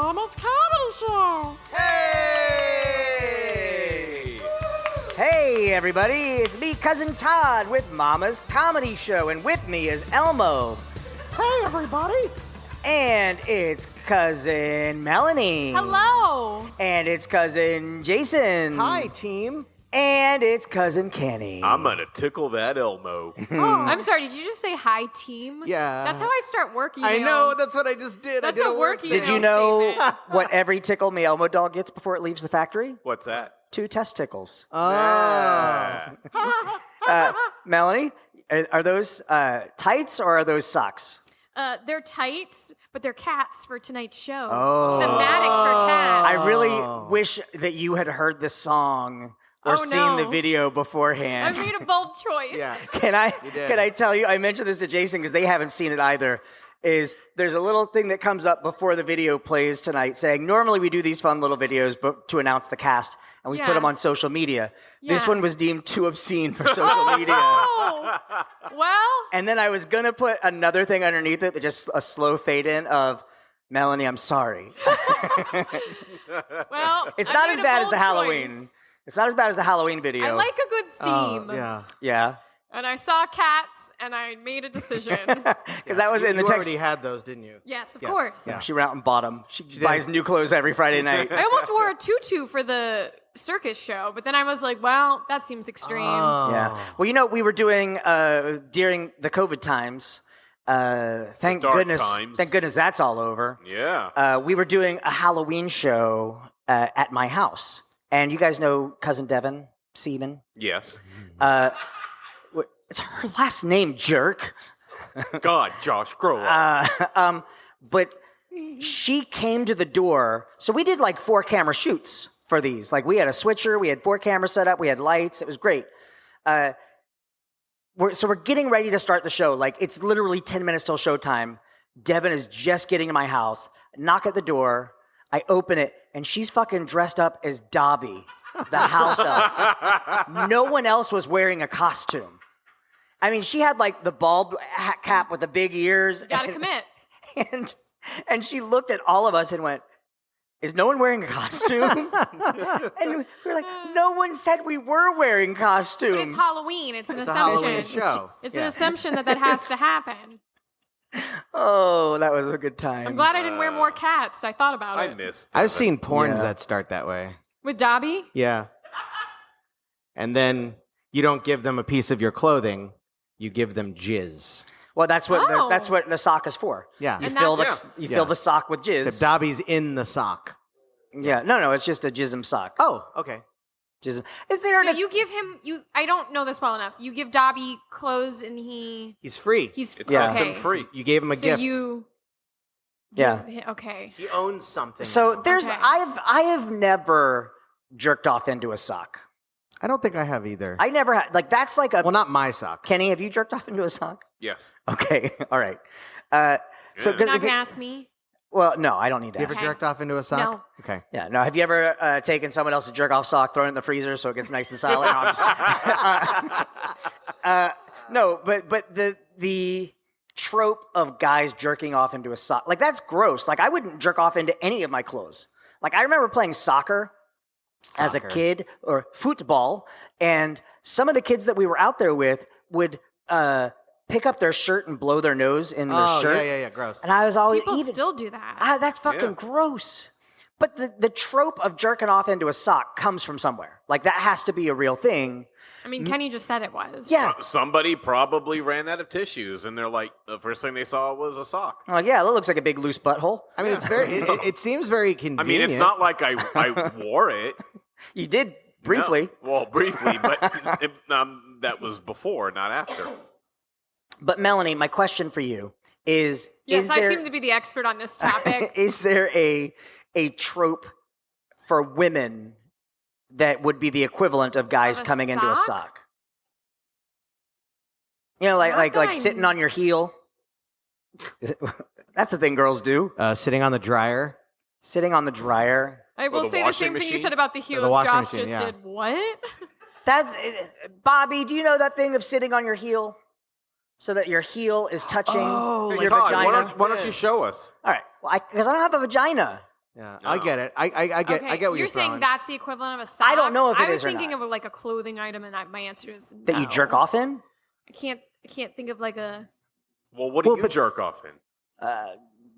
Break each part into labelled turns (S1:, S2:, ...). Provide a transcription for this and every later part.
S1: Mama's Comedy Show.
S2: Hey!
S3: Hey, everybody, it's me, Cousin Todd, with Mama's Comedy Show, and with me is Elmo.
S1: Hey, everybody.
S3: And it's Cousin Melanie.
S4: Hello.
S3: And it's Cousin Jason.
S2: Hi, team.
S3: And it's Cousin Kenny.
S5: I'm gonna tickle that Elmo.
S4: I'm sorry, did you just say hi, team?
S2: Yeah.
S4: That's how I start work emails.
S2: I know, that's what I just did.
S4: That's
S2: I did
S4: a work email.
S3: Did you know
S4: statement.
S3: what every Tickle Me Elmo doll gets before it leaves the factory?
S5: What's that?
S3: 2 testicles.
S2: Oh.
S3: Melanie, are those tights or are those socks?
S4: They're tights, but they're cats for tonight's show.
S3: Oh.
S4: Thematic for cats.
S3: I really wish that you had heard the song or
S4: Oh,
S3: seen
S4: no.
S3: the video
S4: I
S3: beforehand.
S4: made a bold choice.
S2: Yeah.
S3: Can I
S2: did.
S3: tell you? I mentioned this to Jason because they haven't seen it either. Is there's a little thing that comes up before the video plays tonight saying normally we do these fun little videos but to announce the cast and we put
S4: Yeah.
S3: them on social media. This
S4: Yeah.
S3: one was deemed too obscene for social media.
S4: Oh, well,
S3: And then I was gonna put another thing underneath it that just a slow fade in of Melanie, I'm sorry.
S4: well.
S3: It's
S4: I
S3: not
S4: made
S3: as
S4: a
S3: bad as
S4: bold
S3: the Halloween.
S4: choice.
S3: It's not as bad as the Halloween video.
S4: I like a good theme.
S2: Yeah.
S3: Yeah.
S4: And I saw cats, and I made a decision.
S3: Because that was in the
S2: you
S3: text.
S2: already had those, didn't you?
S4: Yes, of
S2: Yes.
S4: course.
S3: Yeah, she went out and bought them. She buys new clothes every Friday night.
S4: I almost wore a tutu for the circus show, but then I was like, well, that seems extreme.
S3: Yeah. Well, you know, we were doing during the COVID times. Thank
S5: dark
S3: goodness.
S5: times.
S3: Thank goodness that's all over.
S5: Yeah.
S3: We were doing a Halloween show at my house, and you guys know cousin Devin Seaman.
S5: Yes.
S3: It's her last name, jerk.
S5: God, Josh, grow up.
S3: But she came to the door. So we did like 4 camera shoots for these. Like we had a switcher, we had 4 cameras set up, we had lights. It was great. We're getting ready to start the show. Like it's literally 10 minutes till showtime. Devin is just getting to my house. Knock at the door. I open it, and she's fucking dressed up as Dobby, the house elf. No one else was wearing a costume. I mean, she had like the bald hat cap with the big ears.
S4: Gotta commit.
S3: And she looked at all of us and went, "Is no one wearing a costume?" And we were like, "No one said we were wearing costumes."
S4: But it's Halloween. It's an
S2: It's a
S4: assumption.
S2: Halloween show.
S4: It's
S2: Yeah.
S4: an assumption that has to happen.
S3: Oh, that was a good time.
S4: I'm glad I didn't wear more cats. I thought about
S5: I
S4: it.
S5: missed.
S2: I've seen porns
S3: Yeah.
S2: that start that way.
S4: With Dobby?
S2: Yeah. And then you don't give them a piece of your clothing, you give them jizz.
S3: Well, that's what
S4: Oh.
S3: that's what the sock is for.
S2: Yeah.
S3: You
S4: And
S3: fill the
S4: that's-
S3: you
S2: Yeah.
S3: fill the sock with jizz.
S2: Except Dobby's in the sock.
S3: Yeah, no, it's just a jism sock.
S2: Oh, okay.
S3: Jism. Is there
S4: So
S3: an
S4: you give him I don't know this well enough. You give Dobby clothes and
S2: He's free.
S4: he's
S5: It
S3: Yeah.
S5: sets
S4: okay.
S5: him free.
S2: You gave him a
S4: So
S2: gift.
S4: you
S3: Yeah.
S4: okay.
S2: He owns something.
S3: So there's
S4: Okay.
S3: I have never jerked off into a sock.
S2: I don't think I have either.
S3: I never had like that's like a
S2: well, not my sock.
S3: Kenny, have you jerked off into a sock?
S5: Yes.
S3: Okay, all right. So
S5: Yeah.
S3: 'cause-
S4: You're not gonna ask me?
S3: well, no, I don't need to
S2: You ever
S3: ask.
S4: Okay.
S2: jerked off into a sock?
S4: No.
S2: Okay.
S3: Yeah, no. Have you ever taken someone else's jerk off sock, thrown it in the freezer so it gets nice and solid? No, I'm just- no, but the trope of guys jerking off into a sock, like that's gross. Like I wouldn't jerk off into any of my clothes. Like I remember playing soccer as a kid or football, and some of the kids that we were out there with would pick up their shirt and blow their nose in their
S2: Oh,
S3: shirt.
S2: yeah, gross.
S3: And I was always
S4: People
S3: even,
S4: still do that.
S3: that's fucking
S5: Yeah.
S3: gross. But the trope of jerking off into a sock comes from somewhere. Like that has to be a real thing.
S4: I mean, Kenny just said it was.
S3: Yeah.
S5: Somebody probably ran out of tissues, and they're like, the first thing they saw was a sock.
S3: I'm like, yeah, that looks like a big loose butthole.
S2: I mean, it's very. It seems very
S5: I
S2: convenient.
S5: mean, it's not like I wore it.
S3: You did briefly.
S5: No. Well, briefly, but that was before, not after.
S3: But Melanie, my question for you is:
S4: Yes,
S3: is
S4: I
S3: there,
S4: seem to be the expert on this topic.
S3: is there a trope for women that would be the equivalent of guys
S4: Of a
S3: coming into a
S4: sock?
S3: sock? You know, like
S4: Not
S3: like
S4: that
S3: like
S4: I
S3: sitting on your heel. That's the thing girls do.
S2: sitting on the dryer.
S3: Sitting on the dryer.
S4: I will
S5: the
S4: say the
S5: washing
S4: same thing you
S5: machine?
S4: said about the heels.
S2: washing
S4: Josh
S2: machine,
S4: just
S2: yeah.
S4: did. What?
S3: That's Bobby. Do you know that thing of sitting on your heel, so that your heel is touching your
S5: Todd,
S3: vagina?
S5: why don't you show us?
S3: All right. Well, because I don't have a vagina.
S2: Yeah,
S5: No.
S2: I get it. I get
S4: Okay,
S2: what
S4: you're
S2: you're
S4: saying
S2: throwing.
S4: that's the equivalent of a sock.
S3: I don't know if it
S4: I was
S3: is or
S4: thinking
S3: not.
S4: of like a clothing item, and my answer is
S3: That you
S4: no.
S3: jerk off in?
S4: I can't think of like a.
S5: Well, what do you jerk off in?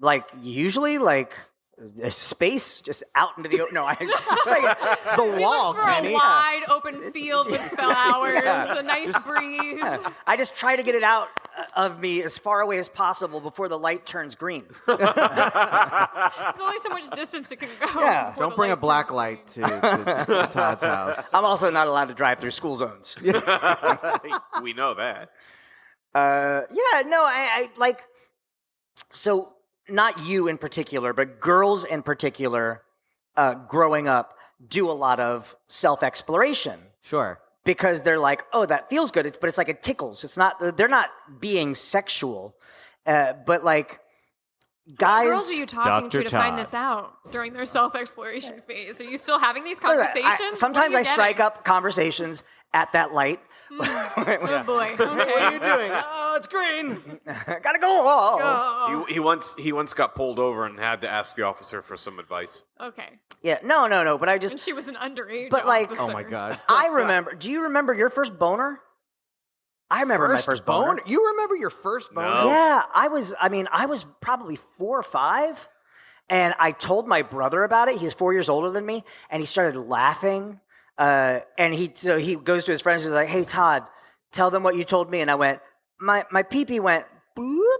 S3: Like usually, like space, just out into the open. No, like,
S2: the
S4: He
S2: wall,
S4: looks for
S2: Kenny.
S4: a wide open field with flowers, a nice breeze.
S3: I just try to get it out of me as far away as possible before the light turns green.
S4: There's only so much distance it can go.
S3: Yeah.
S4: before
S2: Don't
S4: the
S2: bring a
S4: light
S2: black
S4: turns
S2: light
S4: green.
S2: to Todd's house.
S3: I'm also not allowed to drive through school zones.
S5: We know that.
S3: Yeah, no, I like. So not you in particular, but girls in particular, growing up, do a lot of self-exploration
S2: Sure.
S3: because they're like, oh, that feels good, but it's like it tickles. It's not. They're not being sexual, but like guys.
S4: What girls are you talking
S2: Dr.
S4: to find
S2: Todd.
S4: this out during their self-exploration phase? Are you still having these
S3: Look,
S4: conversations?
S3: sometimes
S4: What are
S3: I
S4: you
S3: strike
S4: getting?
S3: up conversations at that light.
S4: Oh boy.
S2: What are you
S4: Okay.
S2: doing? Oh, it's green.
S3: Gotta go. Oh.
S5: He once got pulled over and had to ask the officer for some advice.
S4: Okay.
S3: Yeah, no. But I
S4: And
S3: just,
S4: she was an underage.
S3: But, like-
S4: officer.
S2: Oh my God.
S3: I remember. Do you remember your first boner? I remember my first boner.
S2: You remember your first boner?
S5: No.
S3: Yeah, I was probably 4 or 5, and I told my brother about it. He's 4 years older than me, and he started laughing. And he goes to his friends. He's like, "Hey, Todd, tell them what you told me." And I went, my pee-pee went boop.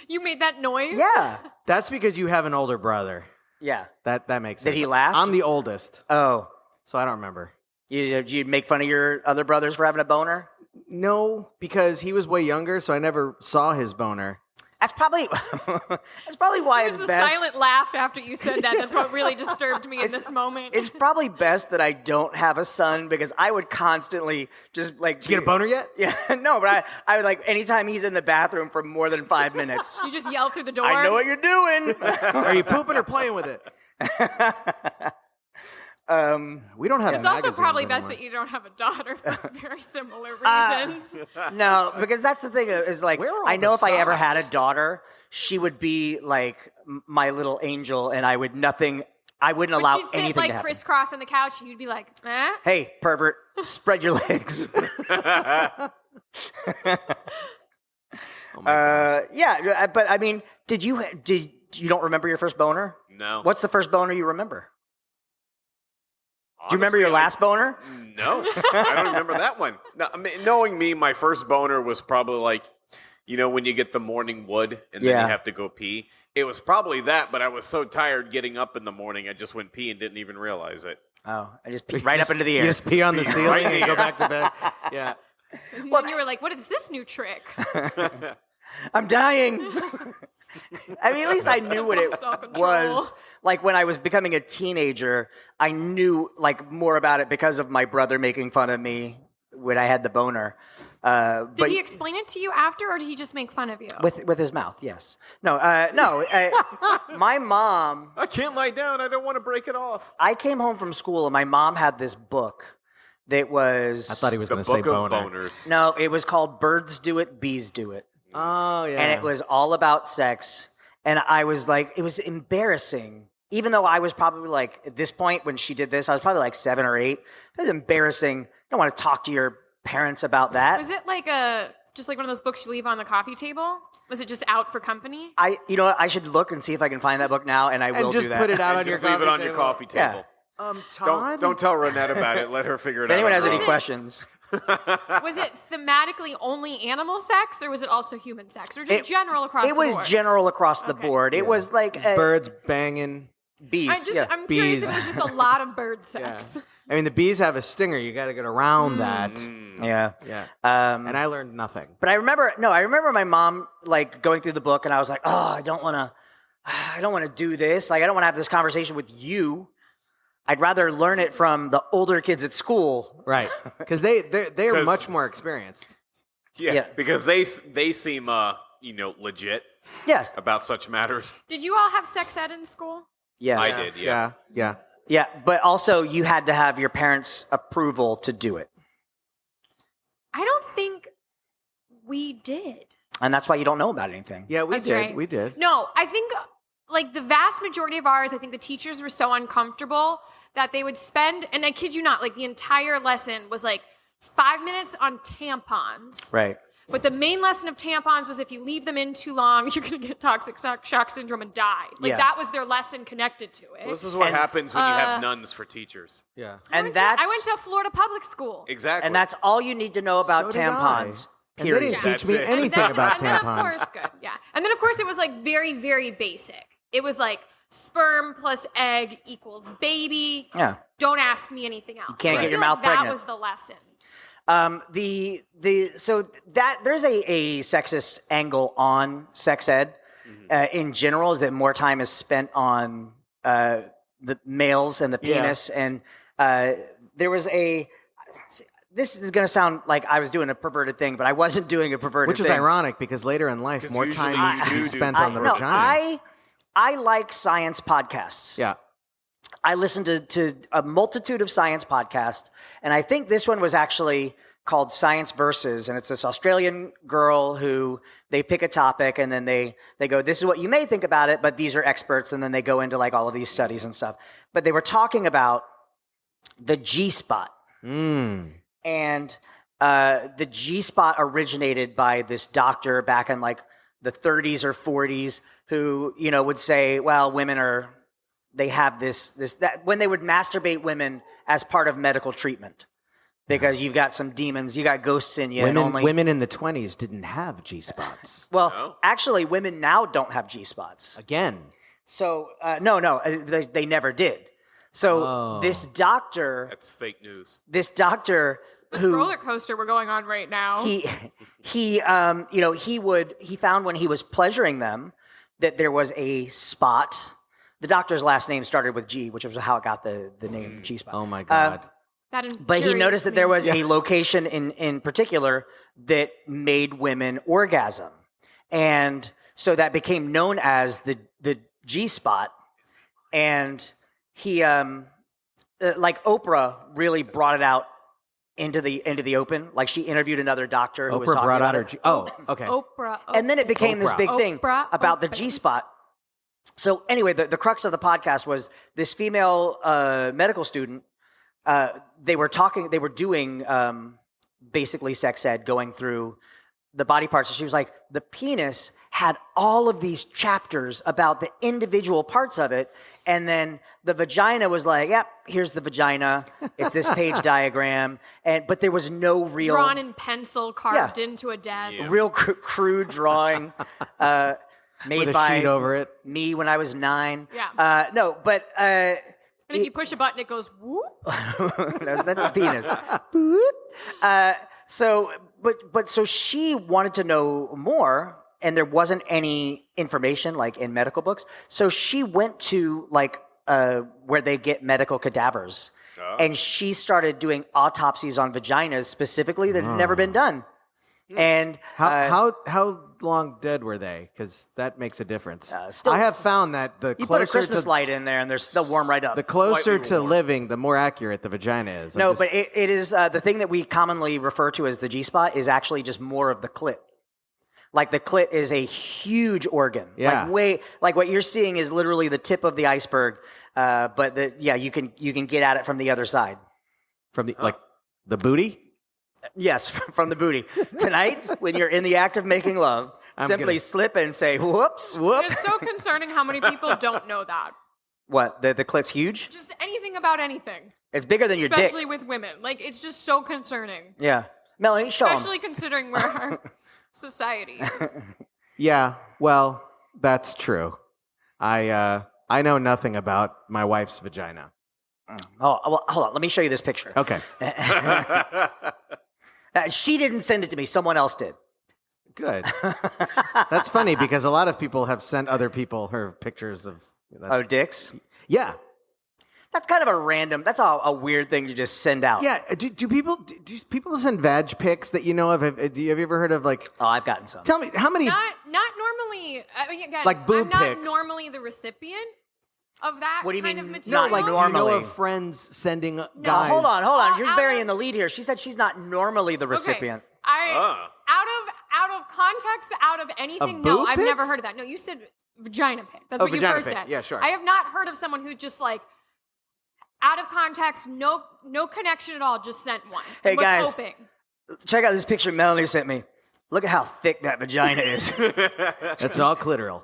S4: You made that noise?
S3: Yeah,
S2: That's because you have an older brother.
S3: yeah.
S2: That makes sense.
S3: Did he laugh?
S2: I'm the oldest,
S3: Oh,
S2: so I don't remember.
S3: you make fun of your other brothers for having a boner?
S2: No, because he was way younger, so I never saw his boner.
S3: That's probably why
S4: It
S3: it's
S4: was the
S3: best.
S4: silent laugh after you said that. That's what really disturbed me in this moment.
S3: It's probably best that I don't have a son because I would constantly just like
S2: Did you get a boner yet?
S3: Yeah, no, but I would like anytime he's in the bathroom for more than 5 minutes.
S4: You just yell through the door.
S3: I know what you're doing.
S2: Are you pooping or playing with it? We don't have.
S4: It's also
S2: magazines
S4: probably
S2: anymore.
S4: best that you don't have a daughter for very similar
S3: Uh,
S4: reasons.
S3: No, because that's the thing is like
S2: Where are all
S3: I know
S2: the
S3: if I ever had a
S2: socks?
S3: daughter, she would be like my little angel, and I wouldn't
S4: But
S3: allow
S4: she'd sit
S3: anything to
S4: like
S3: happen.
S4: crisscross on the couch, and you'd be like, eh?
S3: Hey, pervert, spread your legs. Yeah, but I mean, did you don't remember your first boner?
S5: No.
S3: What's the first boner you remember? Do you remember
S5: Honestly,
S3: your last boner?
S5: No, I don't remember that one. No, I mean, knowing me, my first boner was probably like, you know, when you get the morning wood and then
S3: Yeah.
S5: you have to go pee. It was probably that, but I was so tired getting up in the morning, I just went pee and didn't even realize it.
S3: Oh, I just peed right up into the
S2: You
S3: air.
S2: just pee on the
S5: Pee
S2: ceiling
S5: right
S2: and
S5: in
S2: go
S5: the
S2: back to bed. Yeah.
S4: And then you were like, what is this new trick?
S3: I'm dying. I mean, at least I knew what it
S4: Lost all control.
S3: was. Like when I was becoming a teenager, I knew like more about it because of my brother making fun of me when I had the boner.
S4: Did
S3: But
S4: he explain it to you after, or did he just make fun of you?
S3: with his mouth, yes. No, no. My mom.
S5: I can't lie down. I don't want to break it off.
S3: I came home from school and my mom had this book that was.
S2: I thought he was
S5: The
S2: going to say
S5: book of
S2: boner.
S5: boners.
S3: No, it was called "Birds Do It, Bees Do It."
S2: Oh yeah.
S3: And it was all about sex. And I was like, it was embarrassing. Even though I was probably like, at this point when she did this, I was probably like 7 or 8. It was embarrassing. You don't want to talk to your parents about that.
S4: Was it like just like one of those books you leave on the coffee table? Was it just out for company?
S3: You know what? I should look and see if I can find that book now, and I will
S2: and just
S3: do that.
S2: put it out
S5: And
S2: on your
S5: just leave it on your coffee
S3: Yeah.
S5: table.
S2: Todd.
S5: Don't tell Renette about it. Let her figure it
S3: If
S5: out.
S3: anyone
S5: on
S3: has
S5: her
S3: any
S5: own.
S3: questions.
S4: Was it thematically only animal sex, or was it also human sex, or just general across
S3: It
S4: the
S3: was
S4: board?
S3: general across the
S4: Okay.
S3: board. It was like
S2: birds banging.
S3: bees.
S4: I'm curious if it
S2: bees.
S4: was just a lot of bird
S2: Yeah.
S4: sex.
S2: I mean, the bees have a stinger. You got to get around that.
S3: Yeah.
S2: Yeah.
S3: Um,
S2: And I learned nothing.
S3: But I remember my mom like going through the book, and I was like, oh, I don't want to do this. Like, I don't want to have this conversation with you. I'd rather learn it from the older kids at school.
S2: Right. Because they're
S5: 'Cause-
S2: much more experienced.
S5: Yeah, because they seem legit
S3: Yeah.
S5: about such matters.
S4: Did you all have sex ed in school?
S3: Yes.
S5: I did, yeah.
S2: Yeah.
S3: Yeah, but also you had to have your parents' approval to do it.
S4: I don't think we did.
S3: And that's why you don't know about anything.
S2: Yeah, we
S4: That's
S2: did.
S4: right.
S2: We did.
S4: No, I think like the vast majority of ours, I think the teachers were so uncomfortable that they would spend, and I kid you not, like the entire lesson was like 5 minutes on tampons.
S3: Right.
S4: But the main lesson of tampons was if you leave them in too long, you're going to get toxic shock syndrome and die. Like
S3: Yeah.
S4: that was their lesson connected to it.
S5: Well, this is what happens when you have nuns for teachers.
S2: Yeah.
S3: And
S4: I went to Florida public school.
S5: Exactly.
S3: and that's all you need to know about
S2: So did I.
S3: tampons.
S2: And they
S3: Period.
S2: didn't teach
S5: That's
S2: me
S5: it.
S2: anything
S4: then,
S2: about
S4: and then,
S2: tampons.
S4: of course, good, yeah. And then, of course, it was like very, very basic. It was like sperm plus egg equals baby.
S3: Yeah.
S4: Don't ask me anything else.
S3: can't
S4: So I
S3: get your
S4: feel
S3: mouth
S4: like that
S3: pregnant.
S4: was the lesson.
S3: So that there's a sexist angle on sex ed in general, is that more time is spent on the males and the penis, and there was a. This is going to sound like I was doing a perverted thing, but I wasn't doing a perverted
S2: Which
S3: thing.
S2: is ironic because later in life,
S5: 'Cause
S2: more
S5: usually
S2: time needs
S5: you
S2: to be
S5: do
S2: spent
S5: do
S2: on the
S3: no,
S2: vagina.
S3: I like science podcasts.
S2: Yeah.
S3: I listened to a multitude of science podcasts, and I think this one was actually called Science Versus, and it's this Australian girl who they pick a topic and then they go, this is what you may think about it, but these are experts, and then they go into like all of these studies and stuff. But they were talking about the G-spot. And the G-spot originated by this doctor back in like the 30s or 40s who, you know, would say, well, women they have that when they would masturbate women as part of medical treatment because you've got some demons, you got ghosts in you.
S2: Women in the 20s didn't have G-spots.
S3: Well,
S5: No?
S3: actually, women now don't have G-spots.
S2: Again.
S3: So, no, they never did. So this doctor
S5: That's fake news.
S4: This
S3: who
S4: roller coaster we're going on right now.
S3: he found when he was pleasuring them that there was a spot. The doctor's last name started with G, which was how it got the name G spot.
S2: Oh my God.
S3: But he noticed that there was
S2: Yeah.
S3: a location in particular that made women orgasm, and so that became known as the G spot. And he, like Oprah, really brought it out into the open. Like she interviewed another doctor who was
S2: Oprah
S3: talking
S2: brought
S3: about
S2: out her
S3: it.
S2: G. Oh, okay.
S4: Oprah.
S3: And then it became this
S2: Oprah.
S3: big thing
S4: Oprah,
S3: about the
S4: Oprah.
S3: G spot. So anyway, the crux of the podcast was this female medical student. They were doing basically sex ed, going through the body parts. And she was like, the penis had all of these chapters about the individual parts of it. And then the vagina was like, yep, here's the vagina. It's this page diagram. But there was no real
S4: Drawn in pencil, carved into a desk.
S3: real crude drawing made
S2: With a
S3: by
S2: sheet over it.
S3: me when I was 9.
S4: Yeah.
S3: No, but
S4: And if you push a button, it goes whoop.
S3: that's the penis. So she wanted to know more, and there wasn't any information like in medical books. So she went to like where they get medical cadavers, and she started doing autopsies on vaginas specifically that had never been done. And
S2: How long dead were they? Because that makes a difference.
S3: still-
S2: I have found that the
S3: you put a
S2: closer
S3: Christmas
S2: to
S3: light in there, and they'll warm right up.
S2: the closer
S5: Slightly
S2: to
S5: warm.
S2: living, the more accurate the vagina is.
S3: No, but it is the thing that we commonly refer to as the G spot is actually just more of the clit. Like the clit is a huge organ.
S2: Yeah.
S3: Like what you're seeing is literally the tip of the iceberg. But you can get at it from the other side.
S2: from the like the booty.
S3: Yes, from the booty. Tonight, when you're in the act of making love, simply
S2: gonna-
S3: slip and say, whoops.
S4: It's so concerning how many people don't know that.
S3: What? The clit's huge?
S4: Just anything about anything,
S3: It's bigger than your dick.
S4: especially with women. Like it's just so concerning,
S3: Yeah. Melanie, show 'em.
S4: especially considering where our society is.
S2: Yeah, well, that's true. I know nothing about my wife's vagina.
S3: Oh, well, hold on. Let me show you this picture.
S2: Okay,
S3: She didn't send it to me. Someone else did.
S2: good. That's funny because a lot of people have sent other people her pictures of.
S3: Oh, dicks?
S2: Yeah,
S3: That's kind of that's a weird thing to just send out.
S2: yeah. Do people send vag pics that you know of? Have you ever heard of like?
S3: Oh, I've gotten some.
S2: Tell me how many.
S4: Not normally. I mean, again,
S2: Like boob
S4: I'm not
S2: pics.
S4: normally the recipient of that
S3: What do you
S4: kind
S3: mean,
S4: of
S3: not
S4: material.
S2: like
S3: normal?
S2: do you know
S3: Normally.
S2: of friends sending
S3: No,
S2: guys?
S3: hold on.
S4: Out
S3: You're
S4: of-
S3: burying the lead here. She said she's not normally the recipient.
S4: Okay. Out out of context, out of anything.
S2: boob
S4: No, I've never
S2: pics?
S4: heard of that. No, you said vagina pic. That's
S2: Oh,
S4: what you
S2: vagina
S4: first
S2: pic.
S4: said.
S2: Yeah, sure.
S4: I have not heard of someone who just like out of context, no connection at all, just sent one.
S3: Hey,
S4: and was
S3: guys.
S4: hoping.
S3: Check out this picture Melanie sent me. Look at how thick that vagina is.
S2: That's all clitoral.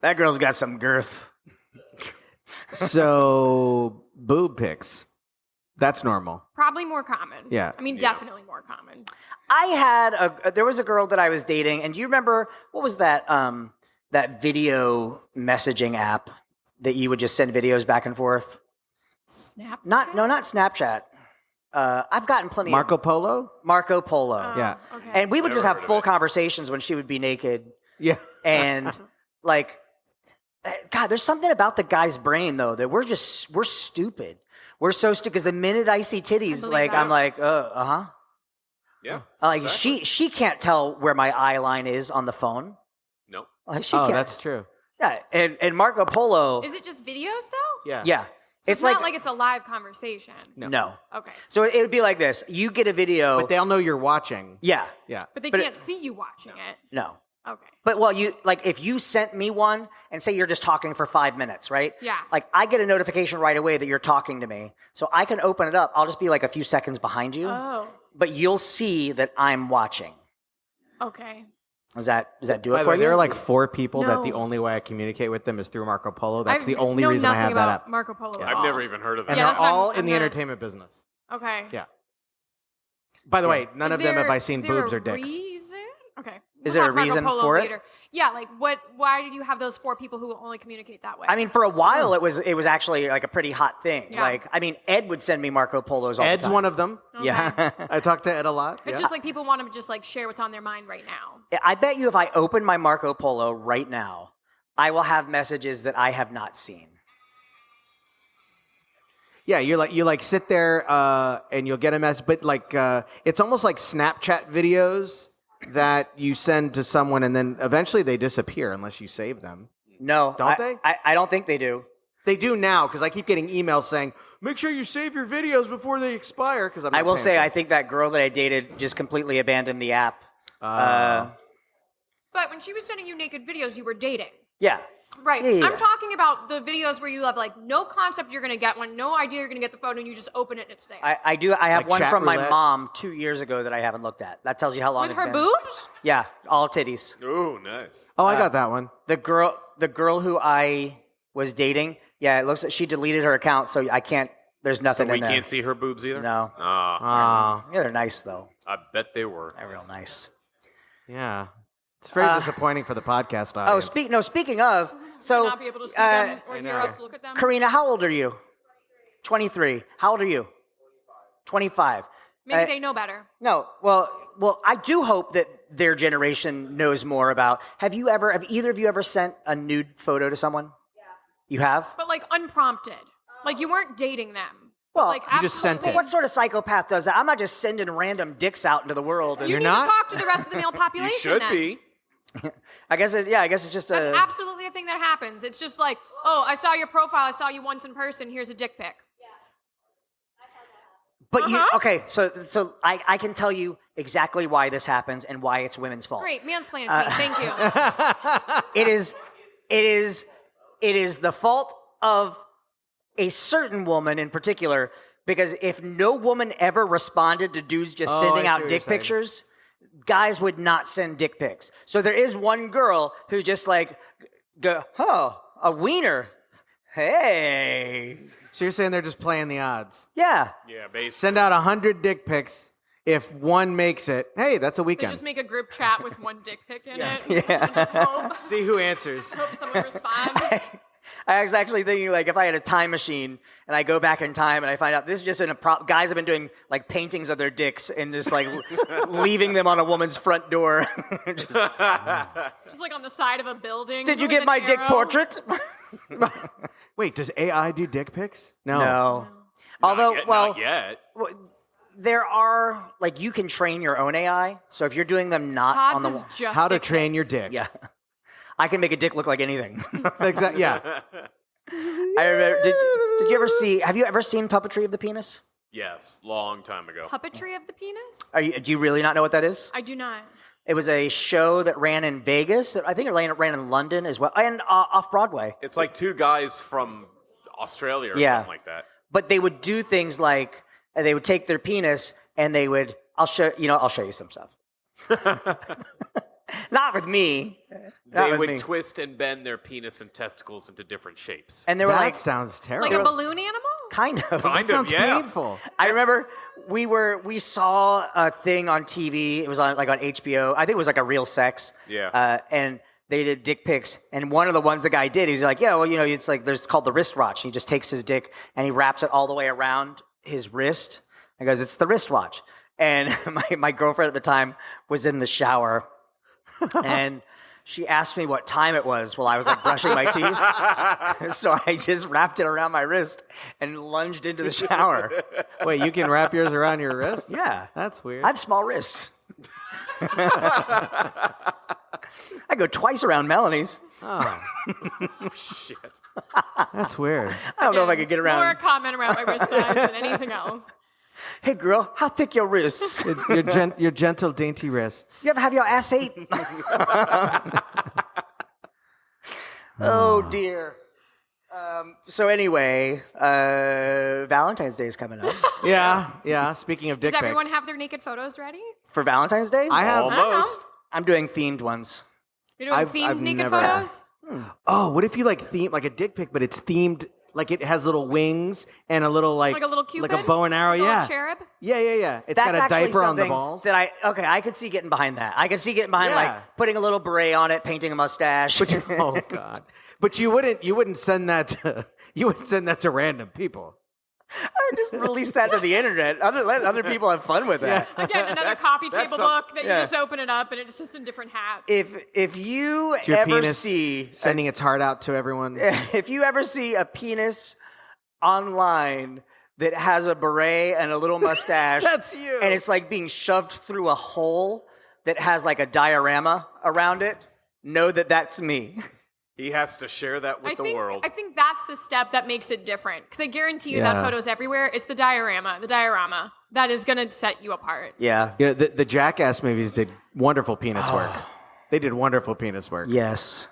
S3: That girl's got some girth.
S2: So boob pics. That's normal.
S4: Probably more common.
S2: Yeah.
S4: I mean, definitely more common.
S3: There was a girl that I was dating, and do you remember, what was that video messaging app that you would just send videos back and forth?
S4: Snap.
S3: Not Snapchat. I've gotten plenty
S2: Marco
S3: of
S2: Polo?
S3: Marco Polo.
S2: Yeah.
S4: Okay.
S3: And we would just
S5: Never
S3: have
S5: heard of
S3: full
S5: it.
S3: conversations when she would be naked.
S2: Yeah.
S3: And like, God, there's something about the guy's brain though that we're stupid. We're so stupid because the minute I see titties,
S4: believe
S3: like
S4: that.
S3: I'm like, uh-huh.
S5: Yeah.
S3: Like
S5: exactly.
S3: she can't tell where my eye line is on the phone.
S5: No.
S3: Like she
S2: Oh,
S3: can't.
S2: that's true.
S3: Yeah, and Marco Polo.
S4: Is it just videos though?
S2: Yeah.
S3: Yeah,
S4: It's not like it's a live conversation.
S3: no.
S4: Okay.
S3: So it would be like this: you get a video.
S2: But they'll know you're watching.
S3: Yeah,
S2: Yeah.
S4: But they
S3: But
S4: can't see you watching it.
S3: no.
S4: Okay.
S3: But well, you like if you sent me one and say you're just talking for 5 minutes, right?
S4: Yeah.
S3: Like I get a notification right away that you're talking to me, so I can open it up. I'll just be like a few seconds behind you,
S4: Oh.
S3: but you'll see that I'm watching.
S4: Okay.
S3: Does that do
S2: By
S3: it
S2: the
S3: for
S2: way,
S3: you?
S2: there are like 4 people that the
S4: No.
S2: only way I communicate with them is through Marco Polo. That's
S4: I
S2: the only
S4: know
S2: reason I
S4: nothing
S2: have that
S4: about
S2: up.
S4: Marco Polo. at
S5: I've
S4: all.
S5: never even heard of that.
S2: And
S4: Yeah,
S2: they're
S4: that's what
S2: all
S4: I'm
S2: in the
S4: not-
S2: entertainment business.
S4: Okay.
S2: Yeah. By the way, none
S4: Is
S2: of them have I seen
S4: is there
S2: boobs
S4: a
S2: or dicks.
S4: Reason? Okay.
S3: Is
S4: We'll
S3: there a
S4: talk Marco
S3: reason
S4: Polo
S3: for it?
S4: later. Yeah, like why did you have those 4 people who only communicate that way?
S3: I mean, for a while it was actually like a pretty hot thing.
S4: Yeah.
S3: Like, I mean, Ed would send me Marco Polos all
S2: Ed's
S3: the time.
S2: one of them.
S4: Okay.
S3: Yeah.
S2: I talk to Ed a lot.
S4: It's
S2: Yeah.
S4: just like people want to just like share what's on their mind right now.
S3: I bet you if I open my Marco Polo right now, I will have messages that I have not seen.
S2: Yeah, you like sit there and you'll get a message, but like it's almost like Snapchat videos that you send to someone and then eventually they disappear unless you save them.
S3: No,
S2: Don't they?
S3: I don't think they do.
S2: They do now because I keep getting emails saying, "Make sure you save your videos before they expire." Because
S3: I will say, I think that girl that I dated just completely abandoned the app.
S4: But when she was sending you naked videos, you were dating.
S3: Yeah.
S4: Right.
S3: Yeah, yeah,
S4: I'm
S3: yeah.
S4: talking about the videos where you have like no concept you're going to get one, no idea you're going to get the photo, and you just open it and it's there.
S3: I do. I have
S2: Like
S3: one
S2: chat
S3: from my
S2: roulette?
S3: mom 2 years ago that I haven't looked at. That tells you how long
S4: With
S3: it's
S4: her
S3: been.
S4: boobs?
S3: Yeah, all titties.
S5: Ooh, nice.
S2: Oh, I got that one.
S3: The girl who I was dating, yeah, it looks like she deleted her account, so I can't. There's
S5: So
S3: nothing
S5: we
S3: in there.
S5: can't see her boobs either?
S3: No.
S5: Ah,
S3: Yeah, they're nice though.
S5: I bet they were.
S3: They're real nice.
S2: Yeah, it's very disappointing for the podcast audience.
S3: Oh, speaking of, so
S4: not be able to see them or
S2: I
S4: hear
S2: know.
S4: us look at them.
S3: Karina, how old are you? 23. How old are you? 25.
S4: Maybe they know better.
S3: No, well, I do hope that their generation knows more about. Have either of you ever sent a nude photo to someone? Yeah. You have?
S4: But like unprompted. Like you weren't dating them.
S3: Well,
S4: like
S2: you just sent
S4: absolutely-
S2: it.
S3: What sort of psychopath does that? I'm not just sending random dicks out into the world. And
S4: You
S2: You're
S4: need
S2: not?
S4: to talk to the rest of the male
S5: You
S4: population.
S5: should
S4: then.
S5: be.
S3: I guess it's just
S4: That's
S3: a.
S4: absolutely a thing that happens. It's just like, oh, I saw your profile. I saw you once in person. Here's a dick pic.
S3: But you
S4: Uh-huh.
S3: okay? So I can tell you exactly why this happens and why it's women's fault.
S4: Great, mansplain it to me. Thank you.
S3: It is the fault of a certain woman in particular, because if no woman ever responded to dudes just
S2: Oh,
S3: sending
S2: I see
S3: out
S2: what
S3: dick
S2: you're saying.
S3: pictures, guys would not send dick pics. So there is one girl who just like go, oh, a wiener. Hey.
S2: So you're saying they're just playing the odds?
S3: Yeah.
S5: Yeah, basically.
S2: Send out 100 dick pics. If one makes it, hey, that's a
S4: They
S2: weekend.
S4: just make a group chat with one dick pic in it.
S3: Yeah.
S4: And just hope,
S2: See who answers.
S4: hope someone responds.
S3: I was actually thinking, like, if I had a time machine and I go back in time and I find out this is just guys have been doing like paintings of their dicks and just like leaving them on a woman's front door. Just,
S4: Just like on the side of a building.
S3: did you
S4: with
S3: get
S4: an
S3: my dick
S4: arrow.
S3: portrait?
S2: Wait, does AI do dick pics? No.
S3: No. Although,
S5: Not yet.
S3: there are like you can train your own AI. So if you're doing them not
S4: Todd's
S3: on the
S4: is just
S2: How to
S4: dick
S2: train your
S4: pics.
S2: dick.
S3: yeah, I can make a dick look like anything.
S2: Exactly. Yeah.
S3: I remember, did you ever see? Have you ever seen Puppetry of the Penis?
S5: Yes, long time ago.
S4: Puppetry of the penis?
S3: Do you really not know what that is?
S4: I do not.
S3: It was a show that ran in Vegas. I think it ran in London as well, and off Broadway.
S5: It's like two guys from Australia or
S3: Yeah.
S5: something like that.
S3: But they would do things like they would take their penis and they would. I'll show you some stuff. Not with me. Not
S5: They
S3: with
S5: would
S3: me.
S5: twist and bend their penis and testicles into different shapes.
S3: And they were
S2: That
S3: like,
S2: sounds terrible.
S4: Like a balloon animal?
S3: kind of.
S5: Kind of,
S2: sounds
S5: yeah.
S2: painful.
S3: I remember we saw a thing on TV. It was on HBO. I think it was like a Real Sex.
S5: Yeah.
S3: And they did dick pics, and one of the ones the guy did, he's like, yeah, well, it's like it's called the wristwatch. He just takes his dick and he wraps it all the way around his wrist. And goes, it's the wristwatch. And my girlfriend at the time was in the shower, and she asked me what time it was while I was like brushing my teeth. So I just wrapped it around my wrist and lunged into the shower.
S2: Wait, you can wrap yours around your wrist?
S3: Yeah.
S2: That's weird.
S3: I have small wrists. I go twice around Melanie's.
S2: Oh,
S5: Shit.
S2: that's weird.
S3: I don't know if I could get
S4: More
S3: around.
S4: comment around my wrist size than anything else.
S3: Hey, girl, how thick your wrists?
S2: Your gentle, dainty wrists.
S3: You ever have your ass ate? Oh, dear. So anyway, Valentine's Day is coming up.
S2: Yeah. Speaking of dick
S4: Does everyone
S2: pics.
S4: have their naked photos ready?
S3: For Valentine's Day?
S2: I have.
S4: I don't know.
S5: Almost.
S3: I'm doing themed ones.
S4: You're doing
S2: I've
S4: themed naked
S2: never-
S4: photos?
S2: Oh, what if you like theme like a dick pic, but it's themed like it has little wings and a little like
S4: Like a little Cupid?
S2: like a bow and arrow.
S4: Little
S2: Yeah.
S4: cherub?
S2: Yeah. It's
S3: That's
S2: got a
S3: actually
S2: diaper on the
S3: something
S2: balls.
S3: that I could see getting behind that. I could see getting behind
S2: Yeah.
S3: like putting a little beret on it, painting a mustache.
S2: Oh God! But you wouldn't send that to random people.
S3: I just release that to the internet. Let other people have fun with that.
S4: Again, another
S5: That's-
S4: coffee
S5: that's
S4: table
S5: some-
S4: book that
S3: yeah.
S4: you just open it up and it's just in different hats.
S3: If you
S2: It's your
S3: ever
S2: penis
S3: see
S2: sending its heart out to everyone.
S3: if you ever see a penis online that has a beret and a little mustache,
S2: That's you.
S3: and it's like being shoved through a hole that has like a diorama around it, know that that's me.
S5: He has to share that with the world.
S4: I think that's the step that makes it different. Because I guarantee you
S2: Yeah.
S4: that photo's everywhere. It's the diorama that is going to set you apart.
S3: Yeah.
S2: You know, the Jackass movies did wonderful penis work. They did wonderful penis work.
S3: Yes.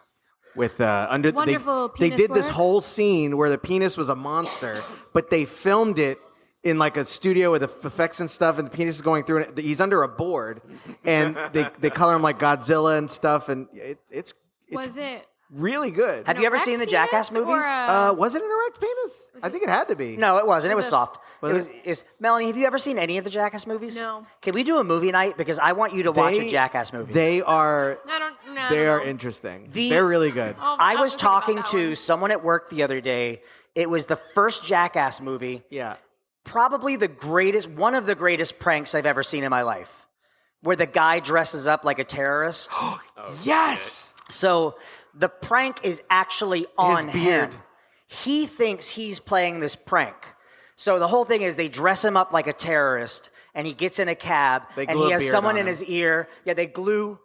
S2: With under
S4: Wonderful
S2: they
S4: penis
S2: did this
S4: work.
S2: whole scene where the penis was a monster, but they filmed it in like a studio with effects and stuff, and the penis is going through, and he's under a board, and they color him like Godzilla and stuff, and it's
S4: Was it?
S2: really good.
S3: Have you ever
S4: erect
S3: seen the
S4: penis
S3: Jackass movies?
S4: or a-
S2: Was it an erect penis? I think it had to be.
S3: No, it wasn't. It was
S4: it-
S3: soft.
S2: Was
S3: It's Melanie, have you ever seen any of the Jackass movies?
S4: No.
S3: Can we do a movie night? Because I want you to watch a Jackass movie.
S2: They are
S4: I don't know.
S2: they are interesting.
S3: The-
S2: They're really good.
S3: I was
S4: think about
S3: talking
S4: that
S3: to
S4: one.
S3: someone at work the other day. It was the first Jackass movie.
S2: Yeah.
S3: Probably one of the greatest pranks I've ever seen in my life, where the guy dresses up like a terrorist.
S2: Yes.
S3: So the prank is actually on
S2: beard.
S3: him. He thinks he's playing this prank. So the whole thing is they dress him up like a terrorist, and he gets in a cab,
S2: They
S3: and
S2: glue
S3: he
S2: a
S3: has
S2: beard
S3: someone
S2: on
S3: in
S2: him.
S3: his ear. Yeah, they glue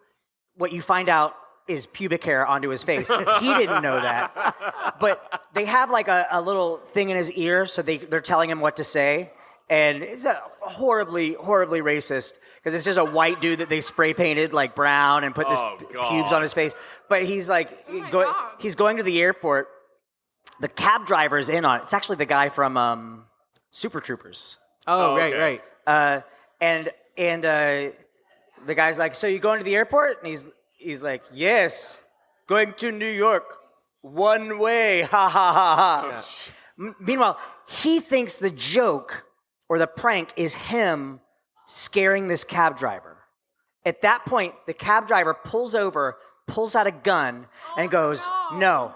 S3: what you find out is pubic hair onto his face. He didn't know that. But they have like a little thing in his ear, so they're telling him what to say. And it's a horribly, horribly racist because it's just a white dude that they spray painted like brown and put this
S5: Oh, God.
S3: pubes on his face. But he's like,
S4: my God.
S3: he's going to the airport. The cab driver is in on it. It's actually the guy from Super Troopers.
S2: Oh,
S5: Oh,
S2: right,
S5: okay.
S2: right.
S3: And the guy's like, so you going to the airport? And he's like, yes, going to New York, one way, ha ha ha ha. Meanwhile, he thinks the joke or the prank is him scaring this cab driver. At that point, the cab driver pulls over, pulls out a gun, and goes, no,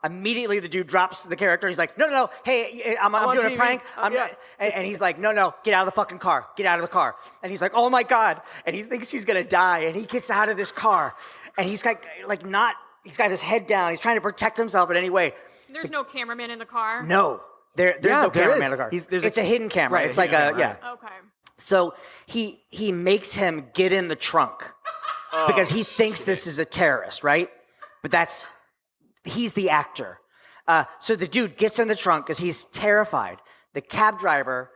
S3: Immediately, the dude drops the character. He's like, no, hey, I'm
S2: on
S3: doing a
S2: TV.
S3: prank.
S2: Yeah.
S3: And he's like, no, get out of the fucking car. Get out of the car. And he's like, oh my God. And he thinks he's going to die. And he gets out of this car. And he's got he's got his head down. He's trying to protect himself in any way.
S4: There's no cameraman in the car.
S3: No, there's
S2: Yeah,
S3: no
S2: there
S3: cameraman
S2: is.
S3: in the car.
S2: There's
S3: It's a hidden camera.
S2: right,
S3: It's
S2: a
S3: like
S2: hidden camera,
S3: yeah.
S4: Okay.
S3: So he makes him get in the trunk because he thinks this is a terrorist, right? But he's the actor. So the dude gets in the trunk because he's terrified. The cab driver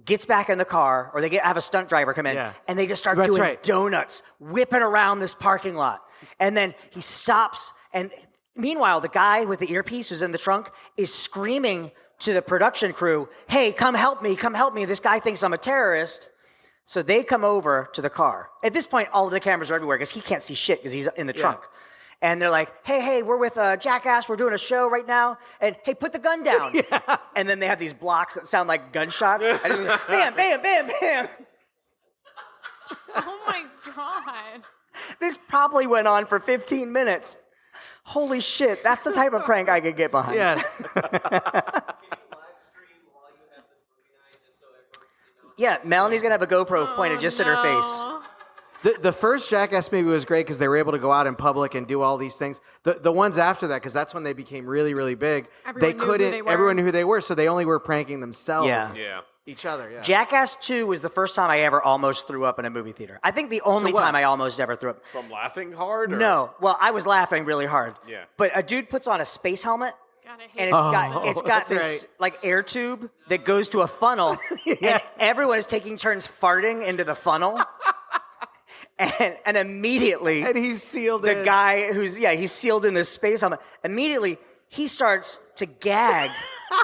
S3: gets back in the car, or have a stunt driver come in,
S2: Yeah.
S3: and they just start
S2: That's
S3: doing
S2: right.
S3: donuts, whipping around this parking lot. And then he stops, and meanwhile, the guy with the earpiece who's in the trunk is screaming to the production crew, hey, come help me, come help me. This guy thinks I'm a terrorist. So they come over to the car. At this point, all of the cameras are everywhere because he can't see shit because he's in the trunk. And they're like, hey, we're with Jackass. We're doing a show right now. And hey, put the gun down. And then they have these blocks that sound like gunshots. And it's like, bam, bam, bam, bam.
S4: Oh my God.
S3: This probably went on for 15 minutes. Holy shit, that's the type of prank I could get behind.
S2: Yes.
S3: Yeah, Melanie's gonna have a GoPro pointed just at her face.
S2: The first Jackass movie was great because they were able to go out in public and do all these things. The ones after that, because that's when they became really, really big.
S4: Everyone knew who they were.
S2: Everyone knew who they were, so they only were pranking themselves.
S3: Yeah.
S5: Yeah.
S2: Each other. Yeah.
S3: Jackass 2 was the first time I ever almost threw up in a movie theater. I think the only
S2: what?
S3: time I almost ever threw up.
S5: From laughing hard? Or?
S3: No, well, I was laughing really hard.
S5: Yeah.
S3: But a dude puts on a space helmet,
S4: God, I hate
S3: and
S4: it.
S3: it's got
S2: that's
S3: this
S2: right.
S3: like air tube that goes to a funnel, and everyone is taking turns farting into the funnel. And immediately,
S2: And he's sealed
S3: the
S2: in.
S3: guy he's sealed in this space helmet. Immediately, he starts to gag,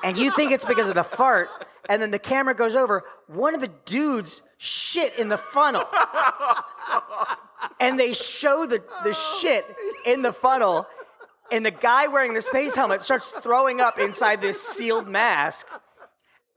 S3: and you think it's because of the fart. And then the camera goes over. One of the dudes shit in the funnel, and they show the shit in the funnel. And the guy wearing the space helmet starts throwing up inside this sealed mask.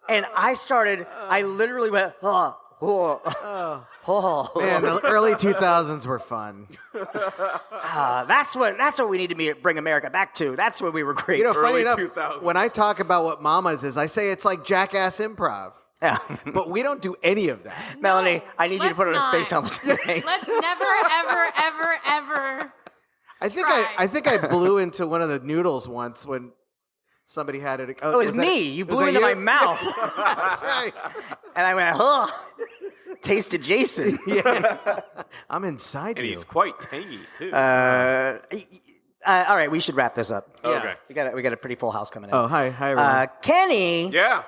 S3: And I literally went, oh.
S2: Man, the early 2000s were fun.
S3: That's what we need to bring America back to. That's when we were great.
S2: You know, funny
S5: Early
S2: enough,
S5: 2000s.
S2: when I talk about what Mama's is, I say it's like Jackass improv.
S3: Yeah.
S2: But we don't do any of that.
S3: Melanie, I need you to
S4: Let's
S3: put on a
S4: not.
S3: space helmet today.
S4: Let's never, ever, ever, ever.
S2: I think
S4: Try.
S2: I think I blew into one of the noodles once when somebody had it.
S3: Oh, it was me. You blew into my mouth.
S2: That's right.
S3: And I went, ugh. Tasted Jason.
S2: I'm inside
S5: And
S2: you.
S5: he's quite tangy, too.
S3: All right, we should wrap this up.
S5: Okay.
S3: We got a pretty full house coming in.
S2: Oh, hi everyone.
S3: Kenny,
S5: Yeah.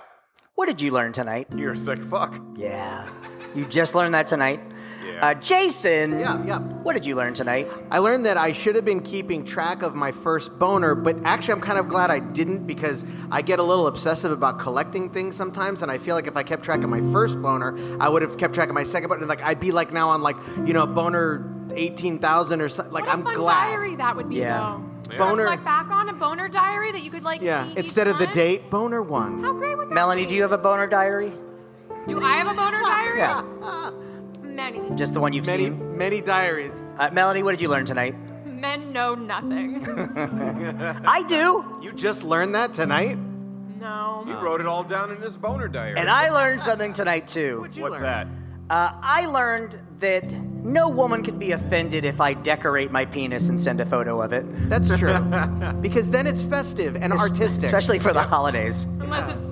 S3: what did you learn tonight?
S5: You're a sick fuck.
S3: Yeah. You just learned that tonight?
S5: Yeah.
S3: Jason,
S2: yeah.
S3: what did you learn tonight?
S2: I learned that I should have been keeping track of my first boner, but actually I'm kind of glad I didn't because I get a little obsessive about collecting things sometimes, and I feel like if I kept track of my first boner, I would have kept track of my second boner. Like I'd be like now on like, boner 18,000 or something. Like
S4: What a
S2: I'm
S4: fun
S2: glad.
S4: diary that would be,
S3: Yeah.
S4: though.
S2: Boner-
S4: Look back on a boner diary that you could
S2: Yeah.
S4: keep
S2: Instead
S4: each
S2: of the
S4: month.
S2: date, boner one.
S4: How great would that
S3: Melanie,
S4: be?
S3: do you have a boner diary?
S4: Do I have a boner diary?
S3: Yeah.
S4: Many.
S3: Just the one you've
S2: Many
S3: seen?
S2: many diaries.
S3: Melanie, what did you learn tonight?
S4: Men know nothing.
S3: I do.
S2: You just learned that tonight?
S4: No.
S5: He wrote it all down in his boner diary.
S3: And I learned something tonight, too.
S2: What'd you
S5: What's
S2: learn?
S5: that?
S3: I learned that no woman can be offended if I decorate my penis and send a photo of it.
S2: That's true. Because then it's festive and artistic.
S3: Especially for the holidays.
S4: Unless it's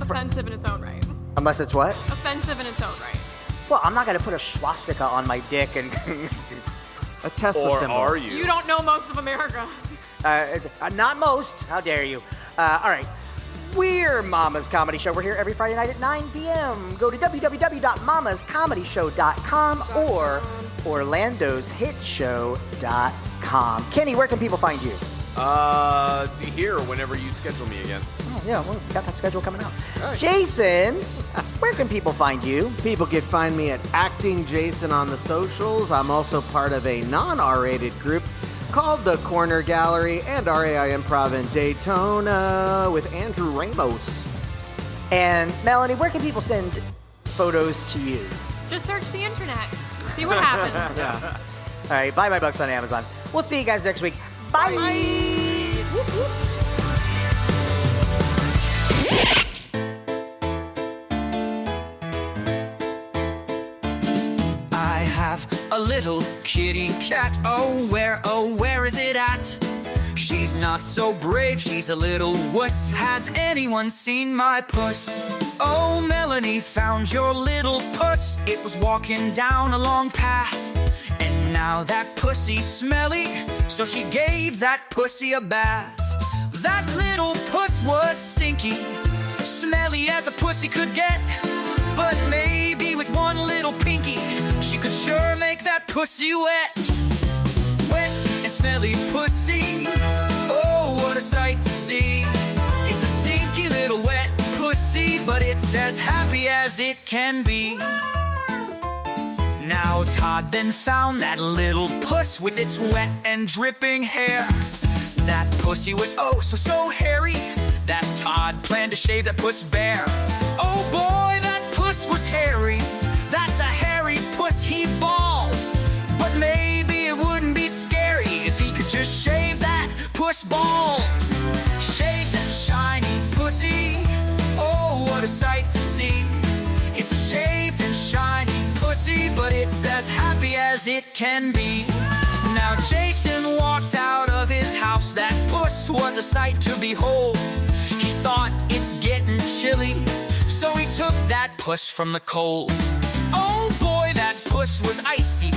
S4: offensive in its own right.
S3: Unless it's what?
S4: Offensive in its own right.
S3: Well, I'm not going to put a swastika on my dick and...
S2: A Tesla
S5: Or
S2: symbol.
S5: are you?
S4: You don't know most of America.
S3: not most. How dare you? All right. We're Mama's Comedy Show. We're here every Friday night at 9 p.m. Go to www.mamaschomedyshow.com or orlandoshitshow.com. Kenny, where can people find you?
S5: Here whenever you schedule me again.
S3: Oh, yeah, well, we got that schedule coming out. Jason, where can people find you?
S2: People can find me at Acting Jason on the socials. I'm also part of a non-R-rated group called The Corner Gallery and RAI Improv in Daytona with Andrew Ramos.
S3: And Melanie, where can people send photos to you?
S4: Just search the internet. See what happens.
S2: Yeah.
S3: All right, buy my books on Amazon. We'll see you guys next week. Bye. Whoop, whoop.
S6: I have a little kitty cat. Oh, where is it at? She's not so brave, she's a little wuss. Has anyone seen my puss? Oh, Melanie found your little puss. It was walking down a long path, and now that pussy's smelly, so she gave that pussy a bath. That little puss was stinky, smelly as a pussy could get. But maybe with one little pinky, she could sure make that pussy wet. Wet and smelly pussy, oh, what a sight to see. It's a stinky little wet pussy, but it's as happy as it can be. Now Todd then found that little puss with its wet and dripping hair. That pussy was oh so hairy that Todd planned to shave that puss bare. Oh boy, that puss was hairy. That's a hairy puss, he bawled. But maybe it wouldn't be scary if he could just shave that puss bald. Shave that shiny pussy, oh, what a sight to see. It's a shaved and shiny pussy, but it's as happy as it can be. Now Jason walked out of his house. That puss was a sight to behold. He thought it's getting chilly, so he took that puss from the cold. Oh boy, that puss was icy.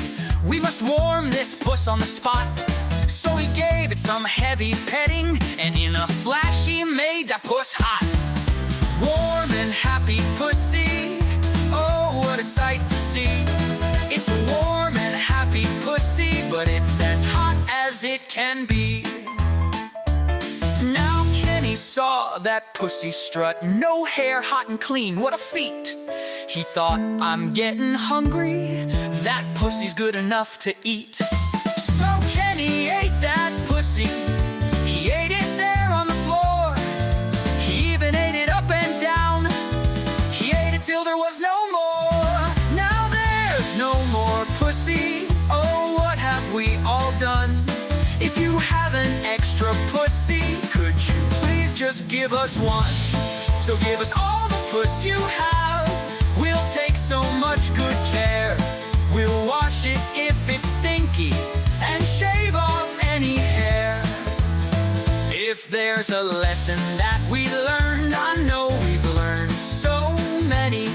S6: We must warm this puss on the spot. So he gave it some heavy petting, and in a flash he made that puss hot. Warm and happy pussy, oh, what a sight to see. It's a warm and happy pussy, but it's as hot as it can be. Now Kenny saw that pussy strut, no hair, hot and clean, what a feat. He thought, I'm getting hungry, that pussy's good enough to eat. So Kenny ate that pussy, he ate it there on the floor. He even ate it up and down, he ate it till there was no more. Now there's no more pussy, oh, what have we all done? If you have an extra pussy, could you please just give us one? So give us all the puss you have, we'll take so much good care. We'll wash it if it's stinky and shave off any hair. If there's a lesson that we learned, I know we've learned so many.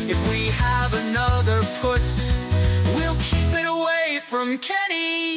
S6: If we have another puss, we'll keep it away from Kenny.